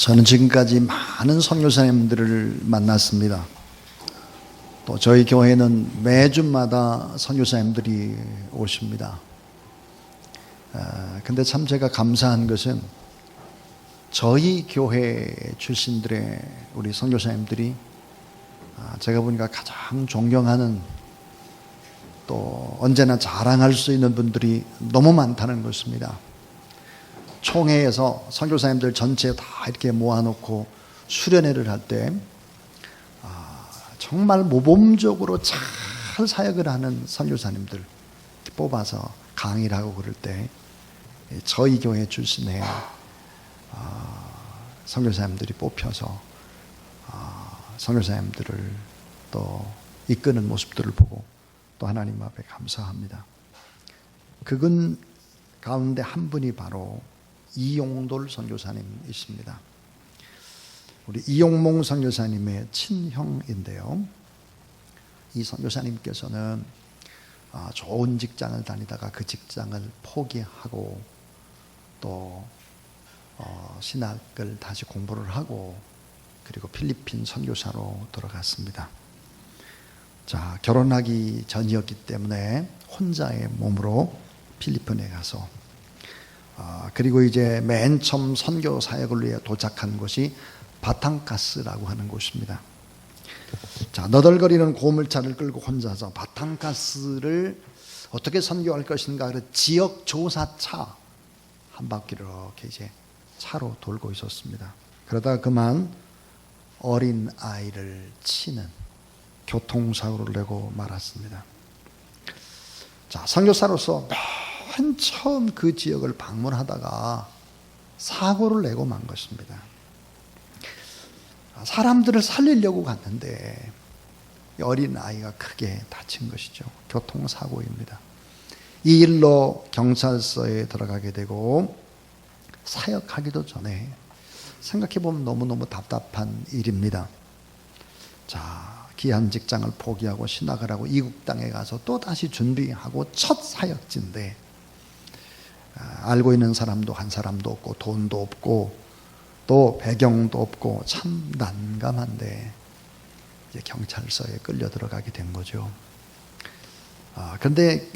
저는 지금까지 많은 선교사님들을 만났습니다. 또 저희 교회는 매주마다 선교사님들이 오십니다. 근데 참 제가 감사한 것은 저희 교회 출신들의 우리 선교사님들이 제가 보니까 가장 존경하는, 또 언제나 자랑할 수 있는 분들이 너무 많다는 것입니다. 총회에서 선교사님들 전체 다 이렇게 모아놓고 수련회를 할 때 정말 모범적으로 잘 사역을 하는 선교사님들 뽑아서 강의를 하고 그럴 때 저희 교회 출신의 선교사님들이 뽑혀서 선교사님들을 또 이끄는 모습들을 보고 또 하나님 앞에 감사합니다. 그분 가운데 한 분이 바로 이용돌 선교사님이십니다. 우리 이용몽 선교사님의 친형인데요. 이 선교사님께서는 좋은 직장을 다니다가 그 직장을 포기하고 또 신학을 다시 공부를 하고 그리고 필리핀 선교사로 돌아갔습니다. 자, 결혼하기 전이었기 때문에 혼자의 몸으로 필리핀에 가서 그리고 이제 맨 처음 선교 사역을 위해 도착한 곳이 바탕가스라고 하는 곳입니다. 자, 너덜거리는 고물차를 끌고 혼자서 바탕가스를 어떻게 선교할 것인가, 그래서 지역 조사차 한 바퀴를 이렇게 이제 차로 돌고 있었습니다. 그러다가 그만 어린 아이를 치는 교통사고를 내고 말았습니다. 자, 선교사로서 맨 처음 그 지역을 방문하다가 사고를 내고 만 것입니다. 사람들을 살리려고 갔는데 어린 아이가 크게 다친 것이죠. 교통사고입니다. 이 일로 경찰서에 들어가게 되고 사역하기도 전에 생각해보면 너무너무 답답한 일입니다. 자, 귀한 직장을 포기하고 신학을 하고 이국 땅에 가서 또 다시 준비하고 첫 사역지인데 알고 있는 사람도 한 사람도 없고 돈도 없고 또 배경도 없고 참 난감한데 이제 경찰서에 끌려 들어가게 된 거죠. 그런데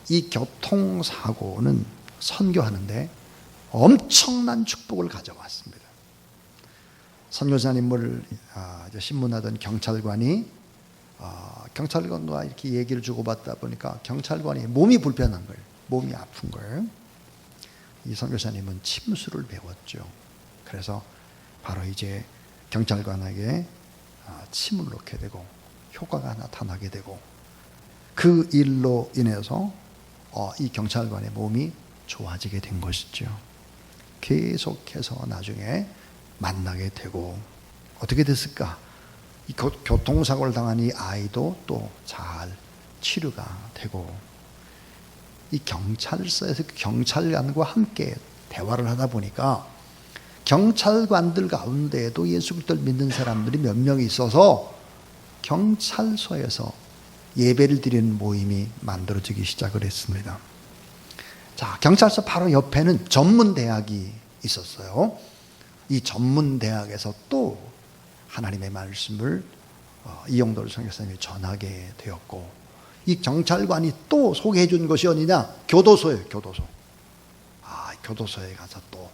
이 교통사고는 선교하는데 엄청난 축복을 가져왔습니다. 선교사님을 신문하던 경찰관이 경찰관과 이렇게 얘기를 주고받다 보니까 경찰관이 몸이 불편한 거예요. 몸이 아픈 거예요. 이 선교사님은 침수를 배웠죠. 그래서 바로 이제 경찰관에게 침을 놓게 되고 효과가 나타나게 되고 그 일로 인해서 이 경찰관의 몸이 좋아지게 된 것이죠. 계속해서 나중에 만나게 되고 어떻게 됐을까? 이 교통사고를 당한 이 아이도 또 잘 치료가 되고 이 경찰서에서 경찰관과 함께 대화를 하다 보니까 경찰관들 가운데에도 예수 그리스도를 믿는 사람들이 몇 명이 있어서 경찰서에서 예배를 드리는 모임이 만들어지기 시작을 했습니다. 자, 경찰서 바로 옆에는 전문대학이 있었어요. 이 전문대학에서 또 하나님의 말씀을 이용돌 선교사님이 전하게 되었고 이 경찰관이 또 소개해 준 것이 어디냐? 교도소예요. 교도소. 교도소에 가서 또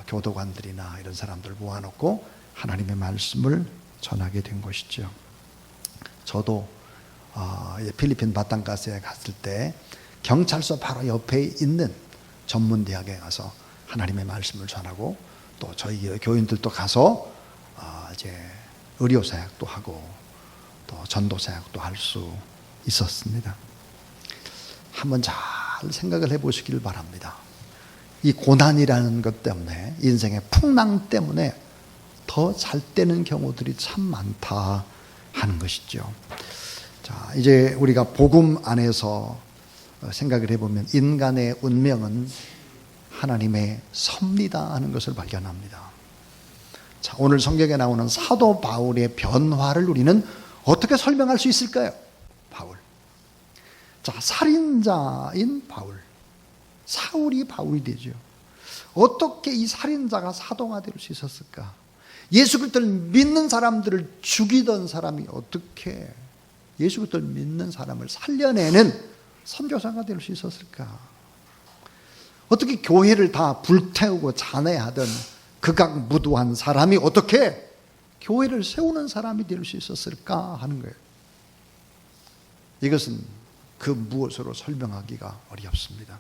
교도관들이나 이런 사람들을 모아놓고 하나님의 말씀을 전하게 된 것이죠. 저도 필리핀 바탕가스에 갔을 때 경찰서 바로 옆에 있는 전문대학에 가서 하나님의 말씀을 전하고 또 저희 교인들도 가서 이제 의료사역도 하고 또 전도사역도 할 수 있었습니다. 한번 잘 생각을 해보시길 바랍니다. 이 고난이라는 것 때문에, 인생의 풍랑 때문에 더 잘 되는 경우들이 참 많다 하는 것이죠. 자, 이제 우리가 복음 안에서 생각을 해보면 인간의 운명은 하나님의 섭리다 하는 것을 발견합니다. 자, 오늘 성경에 나오는 사도 바울의 변화를 우리는 어떻게 설명할 수 있을까요? 바울. 자, 살인자인 바울. 사울이 바울이 되죠. 어떻게 이 살인자가 사도가 될 수 있었을까? 예수 그리스도를 믿는 사람들을 죽이던 사람이 어떻게 예수 그리스도를 믿는 사람을 살려내는 선교사가 될 수 있었을까? 어떻게 교회를 다 불태우고 잔해하던 극악무도한 사람이 어떻게 교회를 세우는 사람이 될 수 있었을까 하는 거예요. 이것은 그 무엇으로 설명하기가 어렵습니다.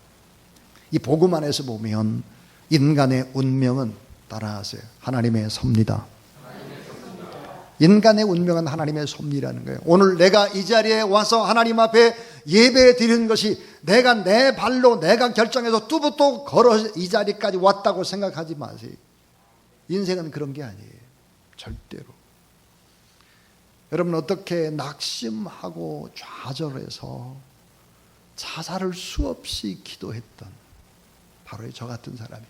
이 복음 안에서 보면 인간의 운명은 따라하세요. 하나님의 섭니다. 인간의 운명은 하나님의 섭리라는 거예요. 오늘 내가 이 자리에 와서 하나님 앞에 예배 드리는 것이 내가 내 발로 내가 결정해서 뚜벅뚜벅 걸어 이 자리까지 왔다고 생각하지 마세요. 인생은 그런 게 아니에요. 절대로. 여러분 어떻게 낙심하고 좌절해서 자살을 수없이 기도했던 바로 저 같은 사람이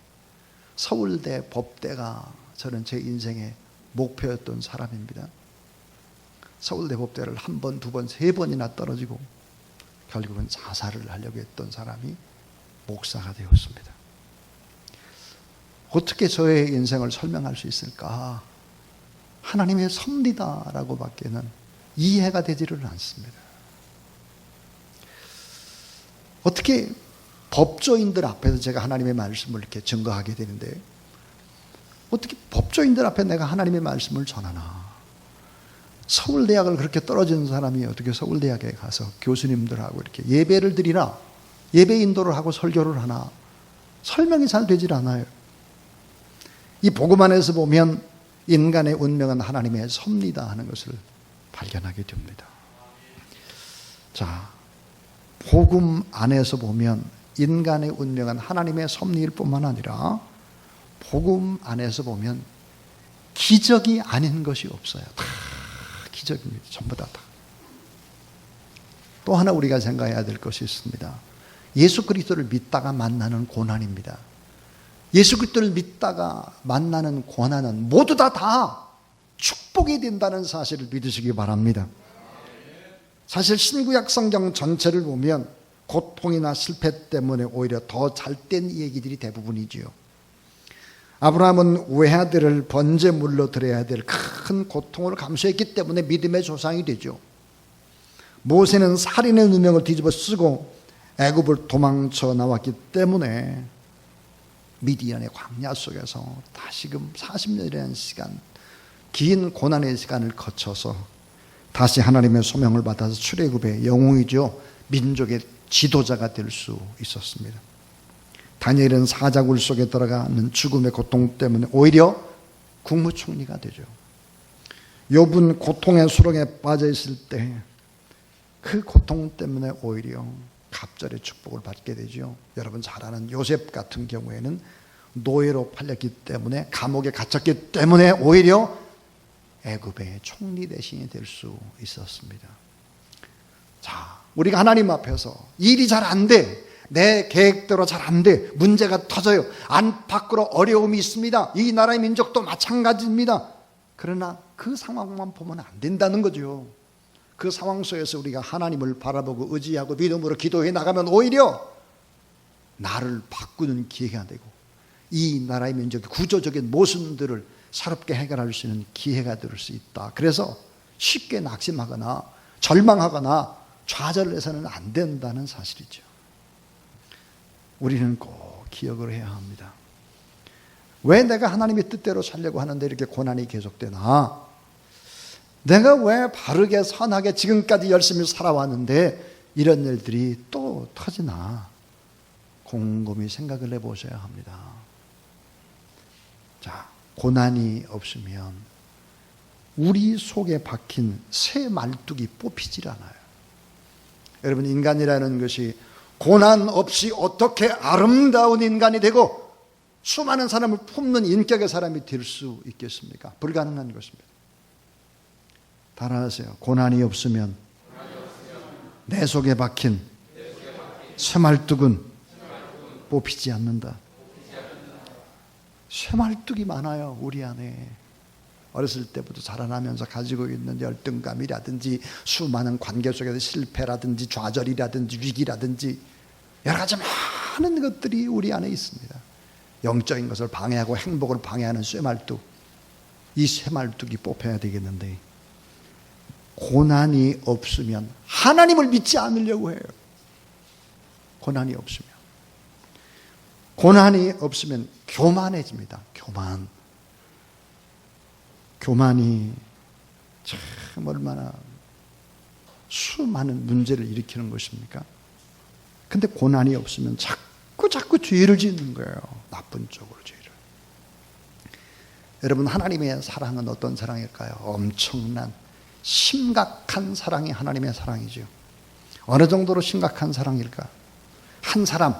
서울대 법대가 저는 제 인생의 목표였던 사람입니다. 서울대 법대를 한 번, 두 번, 세 번이나 떨어지고 결국은 자살을 하려고 했던 사람이 목사가 되었습니다. 어떻게 저의 인생을 설명할 수 있을까? 하나님의 섭리다라고 밖에는 이해가 되지를 않습니다. 어떻게 법조인들 앞에서 제가 하나님의 말씀을 이렇게 증거하게 되는데 어떻게 법조인들 앞에 내가 하나님의 말씀을 전하나? 서울대학을 그렇게 떨어진 사람이 어떻게 서울대학에 가서 교수님들하고 이렇게 예배를 드리나? 예배 인도를 하고 설교를 하나? 설명이 잘 되질 않아요. 이 복음 안에서 보면 인간의 운명은 하나님의 섭리다 하는 것을 발견하게 됩니다. 자, 복음 안에서 보면 인간의 운명은 하나님의 섭리일 뿐만 아니라 복음 안에서 보면 기적이 아닌 것이 없어요. 다 기적입니다. 전부 다. 또 하나 우리가 생각해야 될 것이 있습니다. 예수 그리스도를 믿다가 만나는 고난입니다. 예수 그리스도를 믿다가 만나는 고난은 모두 다 축복이 된다는 사실을 믿으시기 바랍니다. 사실 신구약 성경 전체를 보면 고통이나 실패 때문에 오히려 더 잘된 얘기들이 대부분이지요. 아브라함은 외아들을 번제물로 드려야 될 큰 고통을 감수했기 때문에 믿음의 조상이 되죠. 모세는 살인의 누명을 뒤집어 쓰고 애굽을 도망쳐 나왔기 때문에 미디안의 광야 속에서 다시금 40년이라는 시간, 긴 고난의 시간을 거쳐서 다시 하나님의 소명을 받아서 출애굽의 영웅이죠. 민족의 지도자가 될 수 있었습니다. 다니엘은 사자굴 속에 들어가는 죽음의 고통 때문에 오히려 국무총리가 되죠. 욥은 고통의 수렁에 빠져 있을 때 그 고통 때문에 오히려 갑절의 축복을 받게 되죠. 여러분 잘 아는 요셉 같은 경우에는 노예로 팔렸기 때문에 감옥에 갇혔기 때문에 오히려 애굽의 총리 대신이 될 수 있었습니다. 자, 우리가 하나님 앞에서 일이 잘 안 돼. 내 계획대로 잘 안 돼. 문제가 터져요. 안팎으로 어려움이 있습니다. 이 나라의 민족도 마찬가지입니다. 그러나 그 상황만 보면 안 된다는 거죠. 그 상황 속에서 우리가 하나님을 바라보고 의지하고 믿음으로 기도해 나가면 오히려 나를 바꾸는 기회가 되고 이 나라의 민족의 구조적인 모순들을 새롭게 해결할 수 있는 기회가 될 수 있다. 그래서 쉽게 낙심하거나 절망하거나 좌절해서는 안 된다는 사실이죠. 우리는 꼭 기억을 해야 합니다. 왜 내가 하나님의 뜻대로 살려고 하는데 이렇게 고난이 계속되나? 내가 왜 바르게 선하게 지금까지 열심히 살아왔는데 이런 일들이 또 터지나? 곰곰이 생각을 해보셔야 합니다. 자, 고난이 없으면 우리 속에 박힌 새 말뚝이 뽑히질 않아요. 여러분, 인간이라는 것이 고난 없이 어떻게 아름다운 인간이 되고 수많은 사람을 품는 인격의 사람이 될 수 있겠습니까? 불가능한 것입니다. 따라하세요. 고난이 없으면 내 속에 박힌 쇠말뚝은 뽑히지 않는다. 쇠말뚝이 많아요, 우리 안에. 어렸을 때부터 자라나면서 가지고 있는 열등감이라든지 수많은 관계 속에서 실패라든지 좌절이라든지 위기라든지 여러 가지 많은 것들이 우리 안에 있습니다. 영적인 것을 방해하고 행복을 방해하는 쇠말뚝, 이 쇠말뚝이 뽑혀야 되겠는데 고난이 없으면 하나님을 믿지 않으려고 해요. 고난이 없으면 교만해집니다. 교만이 참 얼마나 수많은 문제를 일으키는 것입니까? 근데 고난이 없으면 자꾸 죄를 짓는 거예요. 나쁜 쪽으로 죄를. 여러분, 하나님의 사랑은 어떤 사랑일까요? 엄청난 심각한 사랑이 하나님의 사랑이죠. 어느 정도로 심각한 사랑일까? 한 사람,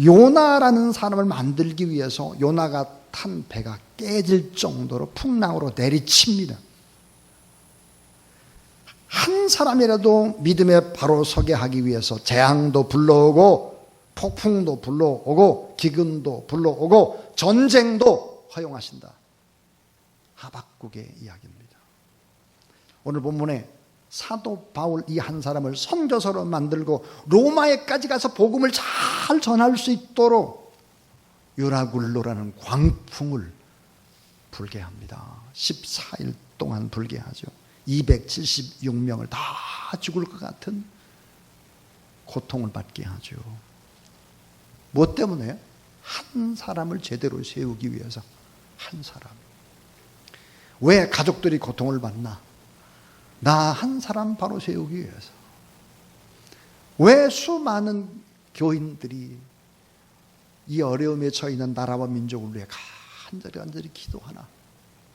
요나라는 사람을 만들기 위해서 요나가 탄 배가 깨질 정도로 풍랑으로 내리칩니다. 한 사람이라도 믿음에 바로 서게 하기 위해서 재앙도 불러오고 폭풍도 불러오고 기근도 불러오고 전쟁도 허용하신다. 하박국의 이야기입니다. 오늘 본문에 사도 바울 이 한 사람을 선교사로 만들고 로마에까지 가서 복음을 잘 전할 수 있도록 유라굴로라는 광풍을 불게 합니다. 14일 동안 불게 하죠. 276명을 다 죽을 것 같은 고통을 받게 하죠. 뭐 때문에? 한 사람을 제대로 세우기 위해서. 한 사람. 왜 가족들이 고통을 받나? 나 한 사람 바로 세우기 위해서. 왜 수많은 교인들이 이 어려움에 처해 있는 나라와 민족을 위해 간절히 기도하나?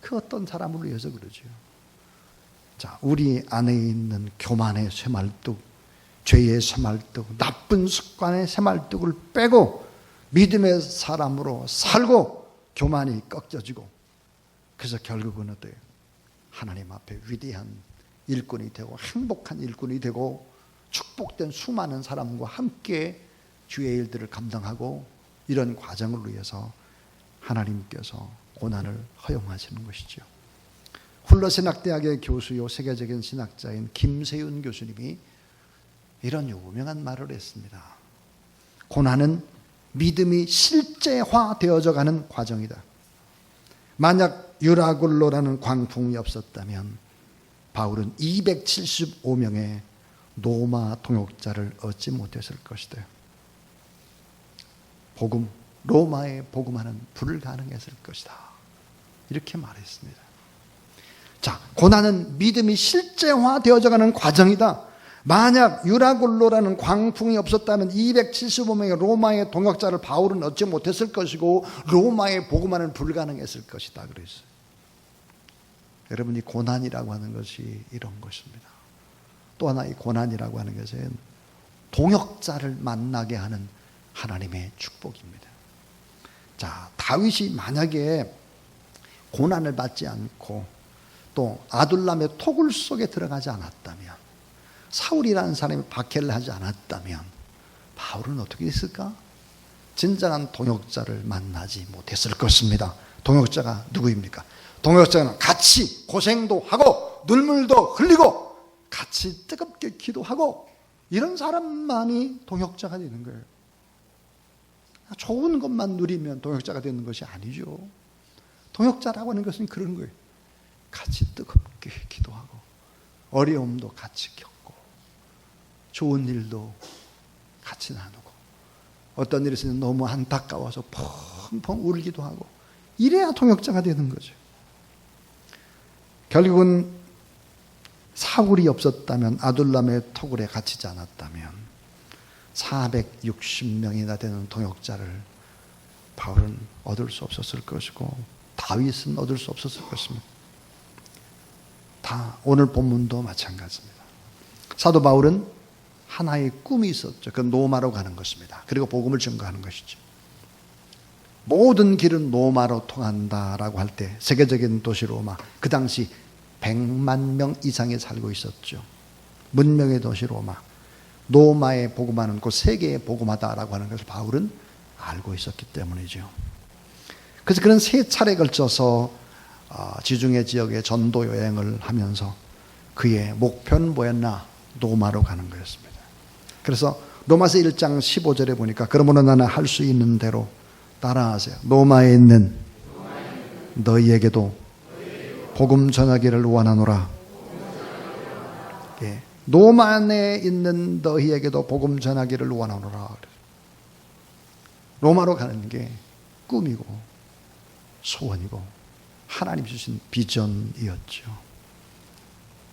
그 어떤 사람을 위해서 그러죠. 자, 우리 안에 있는 교만의 쇠말뚝, 죄의 쇠말뚝, 나쁜 습관의 쇠말뚝을 빼고 믿음의 사람으로 살고 교만이 꺾여지고, 그래서 결국은 어때요? 하나님 앞에 위대한 일꾼이 되고 행복한 일꾼이 되고 축복된 수많은 사람과 함께 주의 일들을 감당하고, 이런 과정을 위해서 하나님께서 고난을 허용하시는 것이죠. 훌러신학대학의 교수요 세계적인 신학자인 김세윤 교수님이 이런 유명한 말을 했습니다. 고난은 믿음이 실제화되어져 가는 과정이다. 만약 유라굴로라는 광풍이 없었다면 바울은 275명의 로마 동역자를 얻지 못했을 것이다. 로마에 복음하는 불가능했을 것이다. 이렇게 말했습니다. 자, 고난은 믿음이 실제화되어져 가는 과정이다. 만약 유라굴로라는 광풍이 없었다면 275명의 로마의 동역자를 바울은 얻지 못했을 것이고 로마에 복음하는 불가능했을 것이다 그랬어요. 여러분이 고난이라고 하는 것이 이런 것입니다. 또 하나 이 고난이라고 하는 것은 동역자를 만나게 하는 하나님의 축복입니다. 자, 다윗이 만약에 고난을 받지 않고 또 아둘람의 토굴 속에 들어가지 않았다면, 사울이라는 사람이 박해를 하지 않았다면 바울은 어떻게 했을까? 진정한 동역자를 만나지 못했을 것입니다. 동역자가 누구입니까? 동역자는 같이 고생도 하고 눈물도 흘리고 같이 뜨겁게 기도하고 이런 사람만이 동역자가 되는 거예요. 좋은 것만 누리면 동역자가 되는 것이 아니죠. 동역자라고 하는 것은 그런 거예요. 같이 뜨겁게 기도하고 어려움도 같이 겪고 좋은 일도 같이 나누고 어떤 일이 있으면 너무 안타까워서 펑펑 울기도 하고, 이래야 동역자가 되는 거죠. 결국은 사울이 없었다면, 아둘람의 토굴에 갇히지 않았다면 460명이나 되는 동역자를 바울은 얻을 수 없었을 것이고 다윗은 얻을 수 없었을 것입니다. 다 오늘 본문도 마찬가지입니다. 사도 바울은 하나의 꿈이 있었죠. 그 로마로 가는 것입니다. 그리고 복음을 증거하는 것이죠. 모든 길은 로마로 통한다라고 할 때 세계적인 도시 로마, 그 당시 100만 명 이상이 살고 있었죠. 문명의 도시 로마에 복음하는 곳, 세계에 복음하다라고 하는 것을 바울은 알고 있었기 때문이죠. 그래서 그런 세 차례에 걸쳐서 지중해 지역의 전도 여행을 하면서 그의 목표는 뭐였나? 로마로 가는 거였습니다. 그래서 로마서 1장 15절에 보니까 그러므로 나는 할 수 있는 대로 따라하세요. 로마에 있는 너희에게도 복음 전하기를 원하노라. 예. 로마에 있는 너희에게도 복음 전하기를 원하노라. 로마로 가는 게 꿈이고 소원이고 하나님 주신 비전이었죠.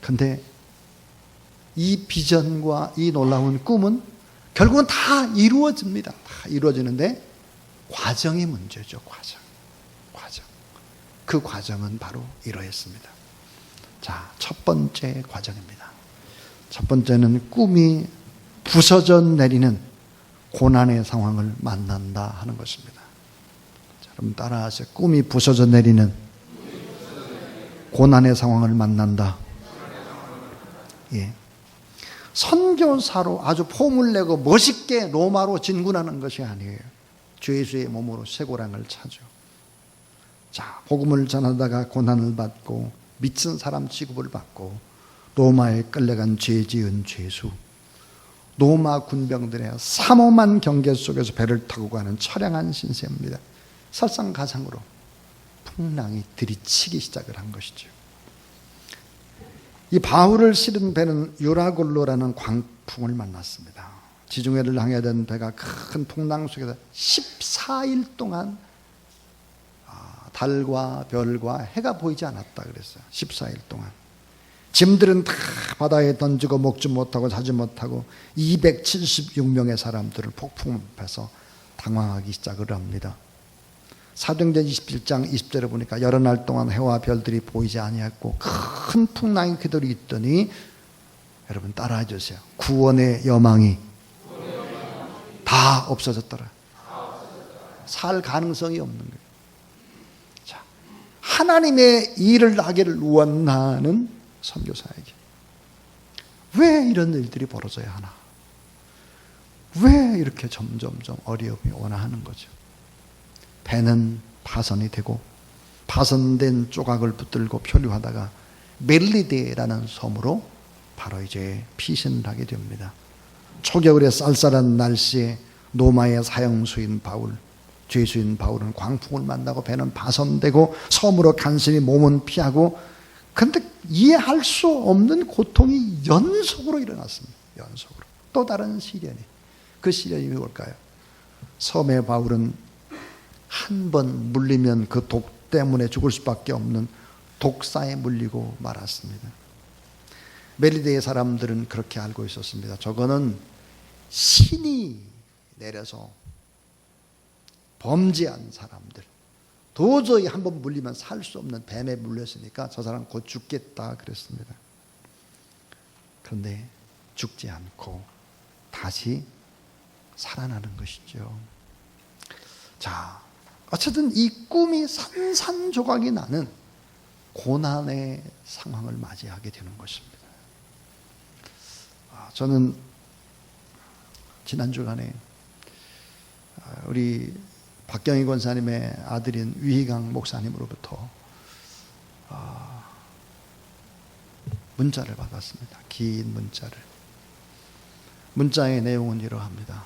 그런데 이 비전과 이 놀라운 꿈은 결국은 다 이루어집니다. 다 이루어지는데 과정이 문제죠. 과정. 그 과정은 바로 이러했습니다. 자, 첫 번째 과정입니다. 첫 번째는 꿈이 부서져 내리는 고난의 상황을 만난다 하는 것입니다. 자, 여러분 따라하세요. 꿈이 부서져 내리는 고난의 상황을 만난다. 예. 선교사로 아주 폼을 내고 멋있게 로마로 진군하는 것이 아니에요. 주 예수의 몸으로 쇠고랑을 차죠. 자, 복음을 전하다가 고난을 받고 미친 사람 취급을 받고 로마에 끌려간 죄 지은 죄수, 로마 군병들의 삼엄한 경계 속에서 배를 타고 가는 처량한 신세입니다. 설상가상으로 풍랑이 들이치기 시작을 한 것이죠. 이 바울을 실은 배는 유라굴로라는 광풍을 만났습니다. 지중해를 항해하던 배가 큰 풍랑 속에서 14일 동안 달과 별과 해가 보이지 않았다 그랬어요. 14일 동안. 짐들은 다 바다에 던지고 먹지 못하고 자지 못하고 276명의 사람들을 폭풍 앞에서 당황하기 시작을 합니다. 사도행전 27장 20절에 보니까 여러 날 동안 해와 별들이 보이지 아니했고 큰 풍랑이 그대로 있더니 여러분 따라해 주세요. 구원의 여망이 다 없어졌더라. 살 가능성이 없는 거예요. 자, 하나님의 일을 하기를 원하는 선교사에게 왜 이런 일들이 벌어져야 하나? 왜 이렇게 점점점 어려움이 오나 하는 거죠. 배는 파선이 되고 파선된 조각을 붙들고漂流하다가 멜리데라는 섬으로 바로 이제 피신을 하게 됩니다. 초겨울의 쌀쌀한 날씨에 로마의 사형수인 바울, 죄수인 바울은 광풍을 만나고 배는 파선되고 섬으로 간신히 몸은 피하고, 그런데 이해할 수 없는 고통이 연속으로 일어났습니다. 연속으로. 또 다른 시련이. 그 시련이 뭘까요? 섬의 바울은 한 번 물리면 그 독 때문에 죽을 수밖에 없는 독사에 물리고 말았습니다. 멜리데의 사람들은 그렇게 알고 있었습니다. 저거는 신이 내려서 범죄한 사람들, 도저히 한 번 물리면 살 수 없는 뱀에 물렸으니까 저 사람 곧 죽겠다 그랬습니다. 그런데 죽지 않고 다시 살아나는 것이죠. 자, 어쨌든 이 꿈이 산산조각이 나는 고난의 상황을 맞이하게 되는 것입니다. 저는 지난 주간에 우리 박경희 권사님의 아들인 위희강 목사님으로부터 문자를 받았습니다. 긴 문자를. 문자의 내용은 이러합니다.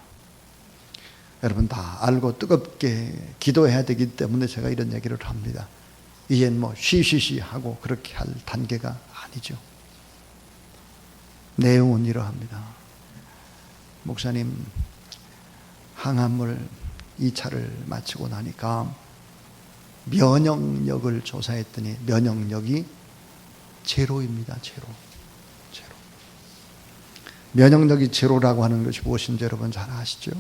여러분 다 알고 뜨겁게 기도해야 되기 때문에 제가 이런 얘기를 합니다. 이젠 뭐 쉬쉬쉬 하고 그렇게 할 단계가 아니죠. 내용은 이러합니다. 목사님, 항암물 2차를 마치고 나니까 면역력을 조사했더니 면역력이 제로입니다. 제로. 면역력이 제로라고 하는 것이 무엇인지 여러분 잘 아시죠?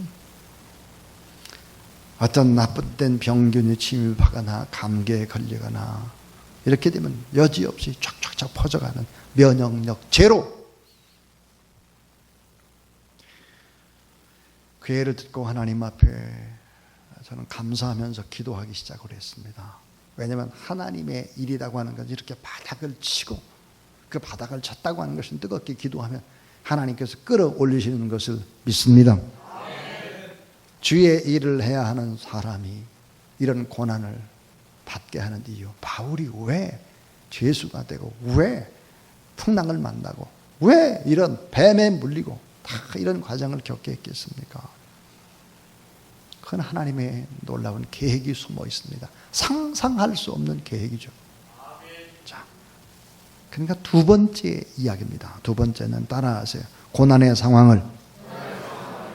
어떤 나쁜 병균이 침입하거나 감기에 걸리거나 이렇게 되면 여지없이 쫙쫙쫙 퍼져가는 면역력 제로. 그 예를 듣고 하나님 앞에 저는 감사하면서 기도하기 시작을 했습니다. 왜냐하면 하나님의 일이라고 하는 것은 이렇게 바닥을 치고 그 바닥을 쳤다고 하는 것은 뜨겁게 기도하면 하나님께서 끌어올리시는 것을 믿습니다. 주의 일을 해야 하는 사람이 이런 고난을 받게 하는 이유, 바울이 왜 죄수가 되고 왜 풍랑을 만나고 왜 이런 뱀에 물리고 다 이런 과정을 겪게 했겠습니까? 그건 하나님의 놀라운 계획이 숨어 있습니다. 상상할 수 없는 계획이죠. 자, 그러니까 두 번째 이야기입니다. 두 번째는 따라하세요. 고난의 상황을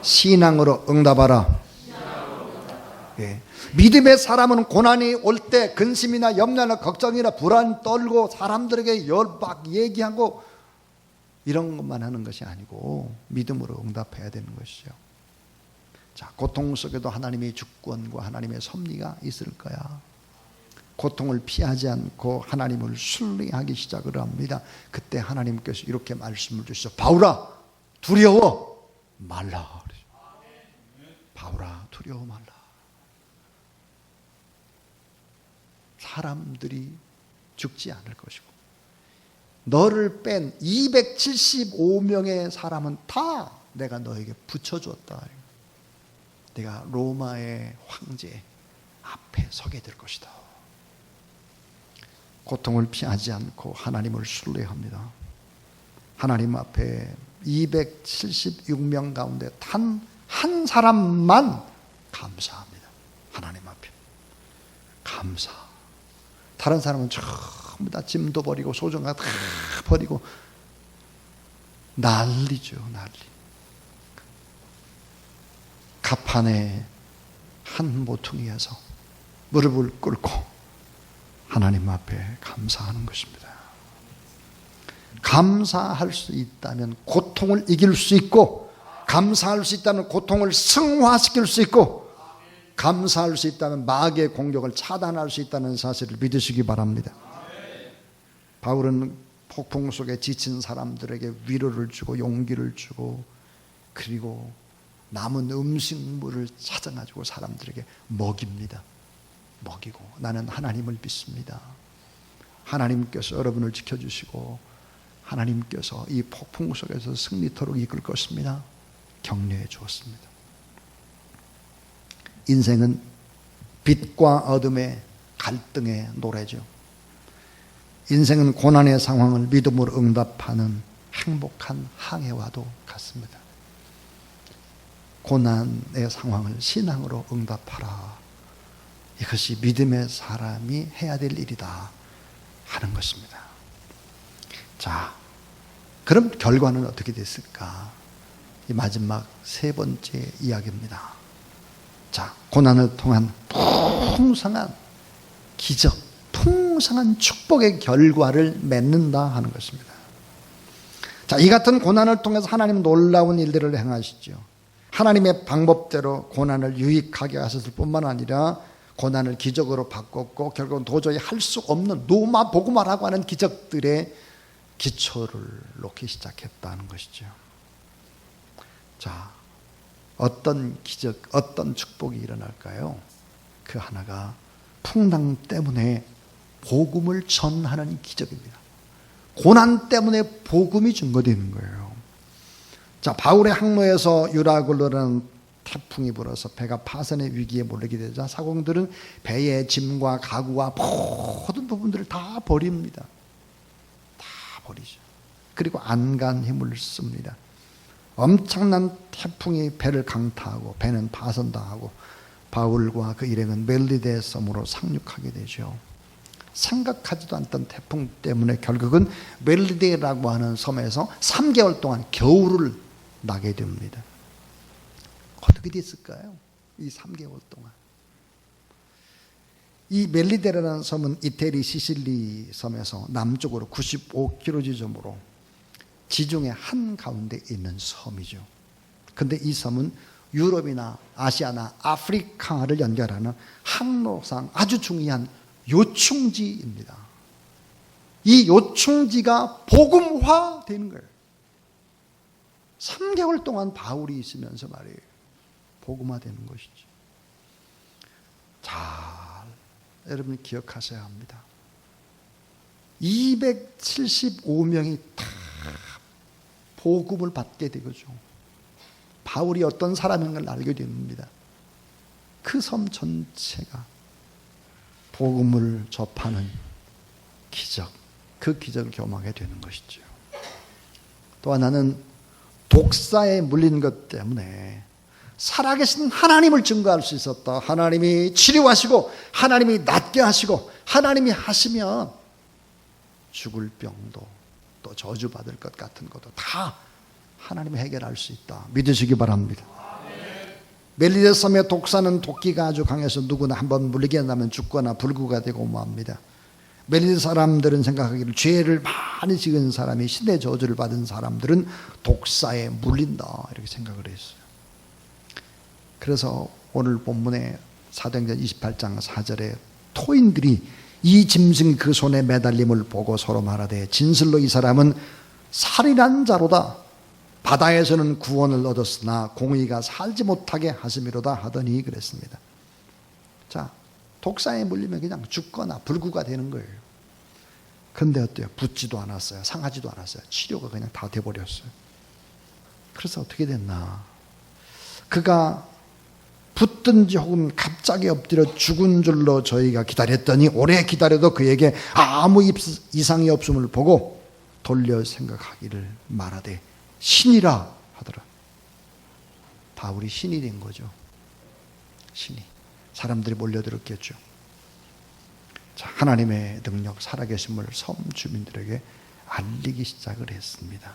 신앙으로 응답하라. 예. 믿음의 사람은 고난이 올 때 근심이나 염려나 걱정이나 불안 떨고 사람들에게 열박 얘기하고 이런 것만 하는 것이 아니고 믿음으로 응답해야 되는 것이죠. 자, 고통 속에도 하나님의 주권과 하나님의 섭리가 있을 거야. 고통을 피하지 않고 하나님을 신뢰하기 시작을 합니다. 그때 하나님께서 이렇게 말씀을 주시죠. 바울아, 두려워 말라. 바울아, 두려워 말라. 사람들이 죽지 않을 것이고 너를 뺀 275명의 사람은 다 내가 너에게 붙여주었다. 내가 로마의 황제 앞에 서게 될 것이다. 고통을 피하지 않고 하나님을 신뢰합니다. 하나님 앞에 276명 가운데 단 한 사람만 감사합니다. 하나님 앞에 감사. 다른 사람은 전부 다 짐도 버리고 소중한 다 버리고 난리죠. 난리. 갑판에 한 모퉁이에서 무릎을 꿇고 하나님 앞에 감사하는 것입니다. 감사할 수 있다면 고통을 이길 수 있고, 감사할 수 있다면 고통을 승화시킬 수 있고, 감사할 수 있다면 마귀의 공격을 차단할 수 있다는 사실을 믿으시기 바랍니다. 바울은 폭풍 속에 지친 사람들에게 위로를 주고 용기를 주고, 그리고 남은 음식물을 찾아가지고 사람들에게 먹입니다. 먹이고, 나는 하나님을 믿습니다. 하나님께서 여러분을 지켜주시고 하나님께서 이 폭풍 속에서 승리토록 이끌 것입니다. 격려해 주었습니다. 인생은 빛과 어둠의 갈등의 노래죠. 인생은 고난의 상황을 믿음으로 응답하는 행복한 항해와도 같습니다. 고난의 상황을 신앙으로 응답하라. 이것이 믿음의 사람이 해야 될 일이다 하는 것입니다. 자, 그럼 결과는 어떻게 됐을까? 이 마지막 세 번째 이야기입니다. 자, 고난을 통한 풍성한 기적, 풍성한 축복의 결과를 맺는다 하는 것입니다. 자, 이 같은 고난을 통해서 하나님은 놀라운 일들을 행하시죠. 하나님의 방법대로 고난을 유익하게 하셨을 뿐만 아니라 고난을 기적으로 바꿨고 결국은 도저히 할 수 없는 노마 복음화라고 하는 기적들의 기초를 놓기 시작했다는 것이죠. 자, 어떤 기적, 어떤 축복이 일어날까요? 그 하나가 풍랑 때문에 복음을 전하는 기적입니다. 고난 때문에 복음이 증거되는 거예요. 자, 바울의 항로에서 유라굴로라는 태풍이 불어서 배가 파선의 위기에 몰리게 되자 사공들은 배의 짐과 가구와 모든 부분들을 다 버립니다. 다 버리죠. 그리고 안간 힘을 씁니다. 엄청난 태풍이 배를 강타하고 배는 파선당하고 바울과 그 일행은 멜리데 섬으로 상륙하게 되죠. 생각하지도 않던 태풍 때문에 결국은 멜리데라고 하는 섬에서 3개월 동안 겨울을 나게 됩니다. 어떻게 됐을까요? 이 3개월 동안. 이 멜리데라는 섬은 이태리 시실리 섬에서 남쪽으로 95km 지점으로 지중해 한가운데 있는 섬이죠. 근데 이 섬은 유럽이나 아시아나 아프리카를 연결하는 항로상 아주 중요한 요충지입니다. 이 요충지가 복음화되는 거예요. 3개월 동안 바울이 있으면서 말이에요. 복음화되는 것이죠. 잘 여러분 기억하셔야 합니다. 275명이 다 복음을 받게 되죠. 바울이 어떤 사람인 걸 알게 됩니다. 그 섬 전체가 복음을 접하는 기적, 그 기적을 경험하게 되는 것이죠. 또 하나는 독사에 물린 것 때문에 살아계신 하나님을 증거할 수 있었다. 하나님이 치료하시고 하나님이 낫게 하시고 하나님이 하시면 죽을 병도 또 저주받을 것 같은 것도 다 하나님이 해결할 수 있다. 믿으시기 바랍니다. 멜리데 섬의 독사는 도끼가 아주 강해서 누구나 한번 물리게 한다면 죽거나 불구가 되고 뭐합니다. 멜리데 사람들은 생각하기를 죄를 많이 지은 사람이 신의 저주를 받은 사람들은 독사에 물린다 이렇게 생각을 했어요. 그래서 오늘 본문에 사도행전 28장 4절에 토인들이 이 짐승이 그 손에 매달림을 보고 서로 말하되 진실로 이 사람은 살인한 자로다. 바다에서는 구원을 얻었으나 공의가 살지 못하게 하심이로다 하더니 그랬습니다. 자, 독사에 물리면 그냥 죽거나 불구가 되는 거예요. 그런데 어때요? 붓지도 않았어요. 상하지도 않았어요. 치료가 그냥 다 돼버렸어요. 그래서 어떻게 됐나? 그가 붙든지 혹은 갑자기 엎드려 죽은 줄로 저희가 기다렸더니 오래 기다려도 그에게 아무 이상이 없음을 보고 돌려 생각하기를 말하되 신이라 하더라. 바울이 신이 된 거죠. 신이. 사람들이 몰려들었겠죠. 자, 하나님의 능력, 살아계심을 섬 주민들에게 알리기 시작을 했습니다.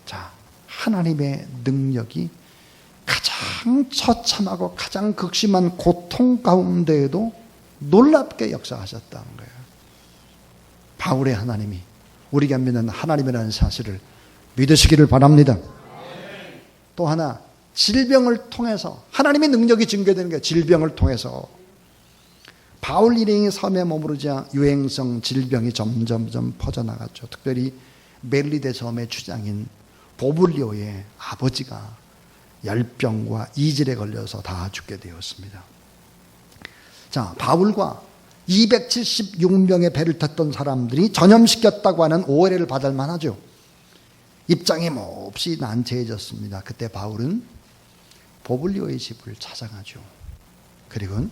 자, 하나님의 능력이 가장 처참하고 가장 극심한 고통 가운데에도 놀랍게 역사하셨다는 거예요. 바울의 하나님이 우리가 믿는 하나님이라는 사실을 믿으시기를 바랍니다. 또 하나, 질병을 통해서 하나님의 능력이 증거되는 게 질병을 통해서 바울 일행이 섬에 머무르자 유행성 질병이 점점 퍼져나갔죠. 특별히 멜리데 섬의 주장인 보블리오의 아버지가 열병과 이질에 걸려서 다 죽게 되었습니다. 자, 바울과 276명의 배를 탔던 사람들이 전염시켰다고 하는 오해를 받을 만하죠. 입장이 몹시 난처해졌습니다. 그때 바울은 보블리오의 집을 찾아가죠. 그리고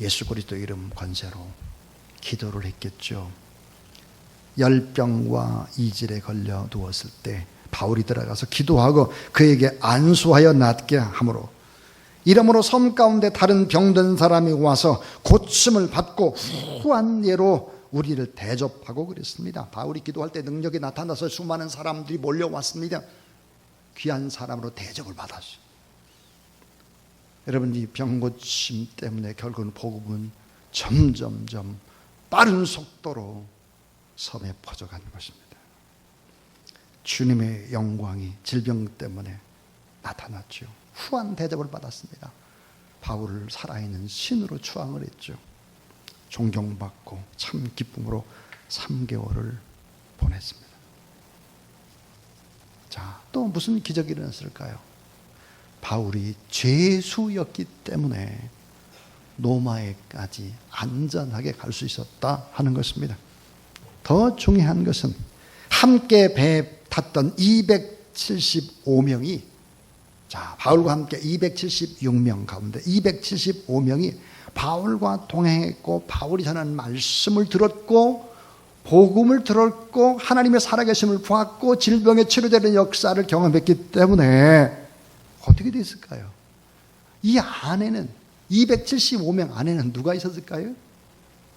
예수 그리스도 이름 권세로 기도를 했겠죠. 열병과 이질에 걸려 누웠을 때 바울이 들어가서 기도하고 그에게 안수하여 낫게 하므로 이러므로 섬 가운데 다른 병든 사람이 와서 고침을 받고 후한 예로 우리를 대접하고 그랬습니다. 바울이 기도할 때 능력이 나타나서 수많은 사람들이 몰려왔습니다. 귀한 사람으로 대접을 받았어요. 여러분, 이 병고침 때문에 결국은 복음은 점점점 빠른 속도로 섬에 퍼져가는 것입니다. 주님의 영광이 질병 때문에 나타났죠. 후한 대접을 받았습니다. 바울을 살아있는 신으로 추앙을 했죠. 존경받고 참 기쁨으로 3개월을 보냈습니다. 자, 또 무슨 기적이 일어났을까요? 바울이 죄수였기 때문에 로마에까지 안전하게 갈 수 있었다 하는 것입니다. 더 중요한 것은 함께 배에 탔던 275명이 자, 바울과 함께 276명 가운데 275명이 바울과 동행했고 바울이 전하는 말씀을 들었고 복음을 들었고 하나님의 살아계심을 보았고 질병에 치료되는 역사를 경험했기 때문에 어떻게 됐을까요? 이 안에는 275명 안에는 누가 있었을까요?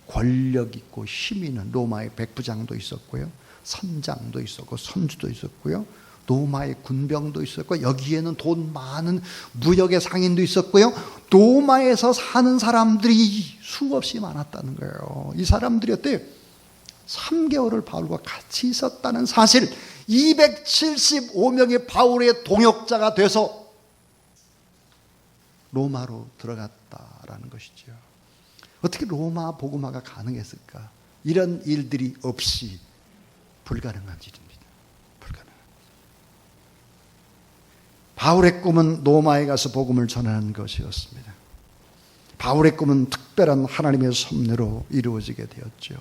권력 있고 힘 있는 로마의 백부장도 있었고요. 선장도 있었고 선주도 있었고요. 로마의 군병도 있었고 여기에는 돈 많은 무역의 상인도 있었고요. 로마에서 사는 사람들이 수없이 많았다는 거예요. 이 사람들이 어때요? 3개월을 바울과 같이 있었다는 사실, 275명의 바울의 동역자가 돼서 로마로 들어갔다라는 것이죠. 어떻게 로마 복음화가 가능했을까? 이런 일들이 없이 불가능한 일입니다. 바울의 꿈은 로마에 가서 복음을 전하는 것이었습니다. 바울의 꿈은 특별한 하나님의 섭리로 이루어지게 되었죠.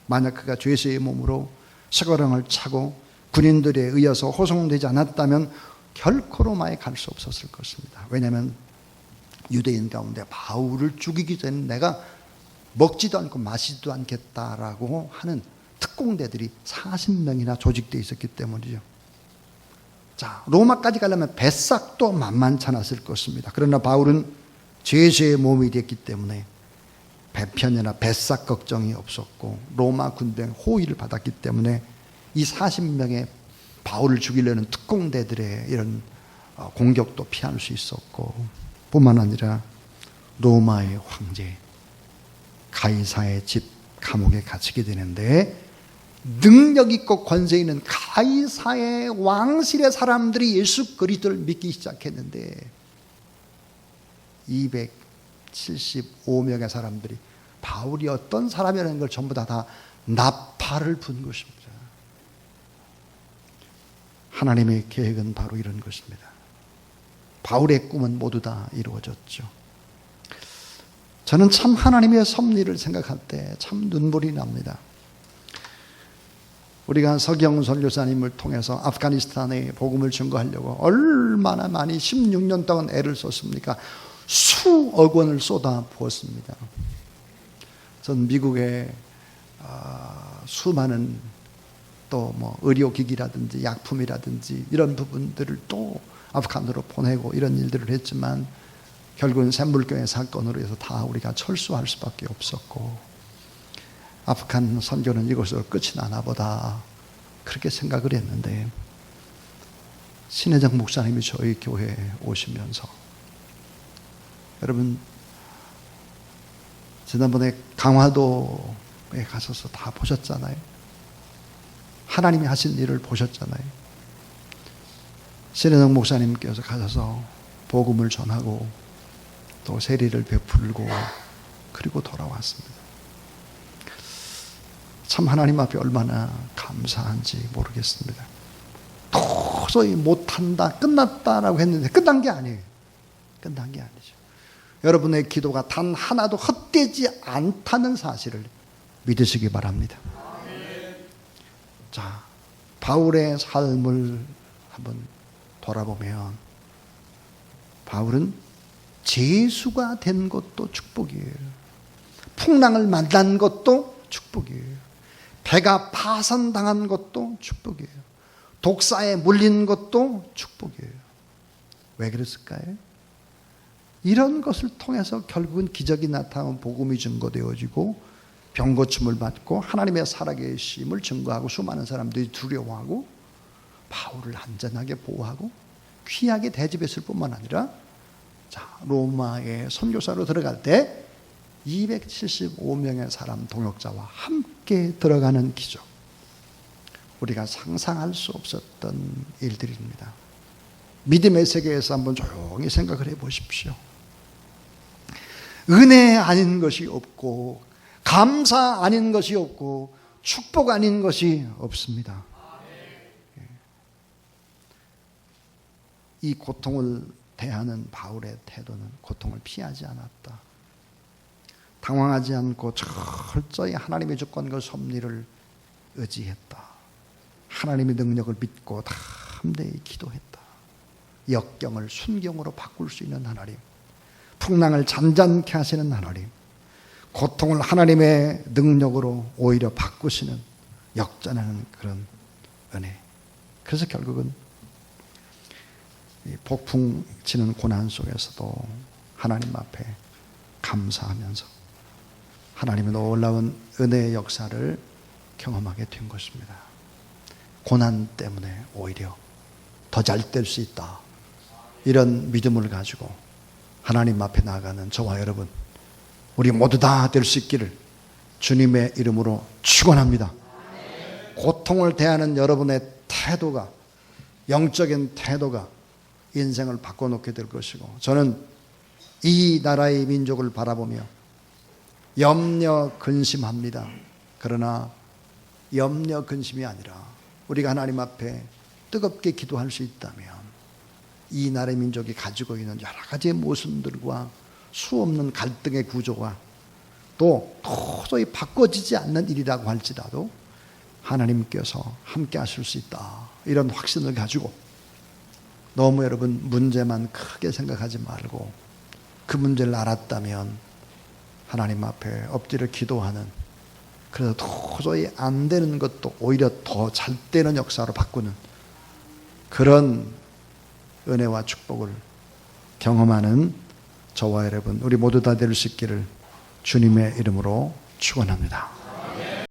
만약 그가 죄수의 몸으로 서거랑을 차고 군인들에 의해서 호송되지 않았다면 결코 로마에 갈 수 없었을 것입니다. 왜냐하면 유대인 가운데 바울을 죽이기 전에 내가 먹지도 않고 마시지도 않겠다라고 하는 특공대들이 40명이나 조직되어 있었기 때문이죠. 자, 로마까지 가려면 뱃삭도 만만치 않았을 것입니다. 그러나 바울은 죄수의 몸이 됐기 때문에 배편이나 뱃삭 걱정이 없었고 로마 군병 호의를 받았기 때문에 이 40명의 바울을 죽이려는 특공대들의 이런 공격도 피할 수 있었고, 뿐만 아니라 로마의 황제 가이사의 집 감옥에 갇히게 되는데, 능력 있고 권세 있는 가이사의 왕실의 사람들이 예수 그리스도를 믿기 시작했는데 275명의 사람들이 바울이 어떤 사람이라는 걸 전부 다 나팔을 분 것입니다. 하나님의 계획은 바로 이런 것입니다. 바울의 꿈은 모두 다 이루어졌죠. 저는 참 하나님의 섭리를 생각할 때 참 눈물이 납니다. 우리가 서경 선교사님을 통해서 아프가니스탄에 복음을 증거하려고 얼마나 많이 16년 동안 애를 썼습니까? 수억 원을 쏟아 부었습니다. 전 미국에 수많은 또 뭐 의료기기라든지 약품이라든지 이런 부분들을 또 아프간으로 보내고 이런 일들을 했지만 결국은 샘물교회 사건으로 해서 다 우리가 철수할 수밖에 없었고, 아프간 선교는 이것으로 끝이 나나 보다 그렇게 생각을 했는데, 신혜정 목사님이 저희 교회에 오시면서, 여러분 지난번에 강화도에 가셔서 다 보셨잖아요. 하나님이 하신 일을 보셨잖아요. 신혜정 목사님께서 가셔서 복음을 전하고 또 세리를 베풀고 그리고 돌아왔습니다. 참 하나님 앞에 얼마나 감사한지 모르겠습니다. 도저히 못한다, 끝났다라고 했는데 끝난 게 아니에요. 끝난 게 아니죠. 여러분의 기도가 단 하나도 헛되지 않다는 사실을 믿으시기 바랍니다. 자, 바울의 삶을 한번 돌아보면 바울은 죄수가 된 것도 축복이에요. 풍랑을 만난 것도 축복이에요. 배가 파산당한 것도 축복이에요. 독사에 물린 것도 축복이에요. 왜 그랬을까요? 이런 것을 통해서 결국은 기적이 나타나면 복음이 증거되어지고 병고침을 받고 하나님의 살아계심을 증거하고 수많은 사람들이 두려워하고 바울을 안전하게 보호하고 귀하게 대접했을 뿐만 아니라, 자, 로마의 선교사로 들어갈 때 275명의 사람 동역자와 함께 들어가는 기적, 우리가 상상할 수 없었던 일들입니다. 믿음의 세계에서 한번 조용히 생각을 해보십시오. 은혜 아닌 것이 없고 감사 아닌 것이 없고 축복 아닌 것이 없습니다. 이 고통을 대하는 바울의 태도는 고통을 피하지 않았다. 당황하지 않고 철저히 하나님의 주권과 섭리를 의지했다. 하나님의 능력을 믿고 담대히 기도했다. 역경을 순경으로 바꿀 수 있는 하나님, 풍랑을 잔잔케 하시는 하나님, 고통을 하나님의 능력으로 오히려 바꾸시는, 역전하는 그런 은혜. 그래서 결국은 이 폭풍 치는 고난 속에서도 하나님 앞에 감사하면서 하나님의 놀라운 은혜의 역사를 경험하게 된 것입니다. 고난 때문에 오히려 더 잘 될 수 있다, 이런 믿음을 가지고 하나님 앞에 나아가는 저와 여러분, 우리 모두 다 될 수 있기를 주님의 이름으로 축원합니다. 고통을 대하는 여러분의 태도가, 영적인 태도가 인생을 바꿔놓게 될 것이고, 저는 이 나라의 민족을 바라보며 염려 근심합니다. 그러나 염려 근심이 아니라 우리가 하나님 앞에 뜨겁게 기도할 수 있다면 이 나라의 민족이 가지고 있는 여러 가지의 모순들과 수없는 갈등의 구조가 또 도저히 바꿔지지 않는 일이라고 할지라도 하나님께서 함께 하실 수 있다, 이런 확신을 가지고 너무 여러분 문제만 크게 생각하지 말고 그 문제를 알았다면 하나님 앞에 엎드려 기도하는, 그래서 도저히 안 되는 것도 오히려 더 잘 되는 역사로 바꾸는 그런 은혜와 축복을 경험하는 저와 여러분, 우리 모두 다 될 수 있기를 주님의 이름으로 축원합니다.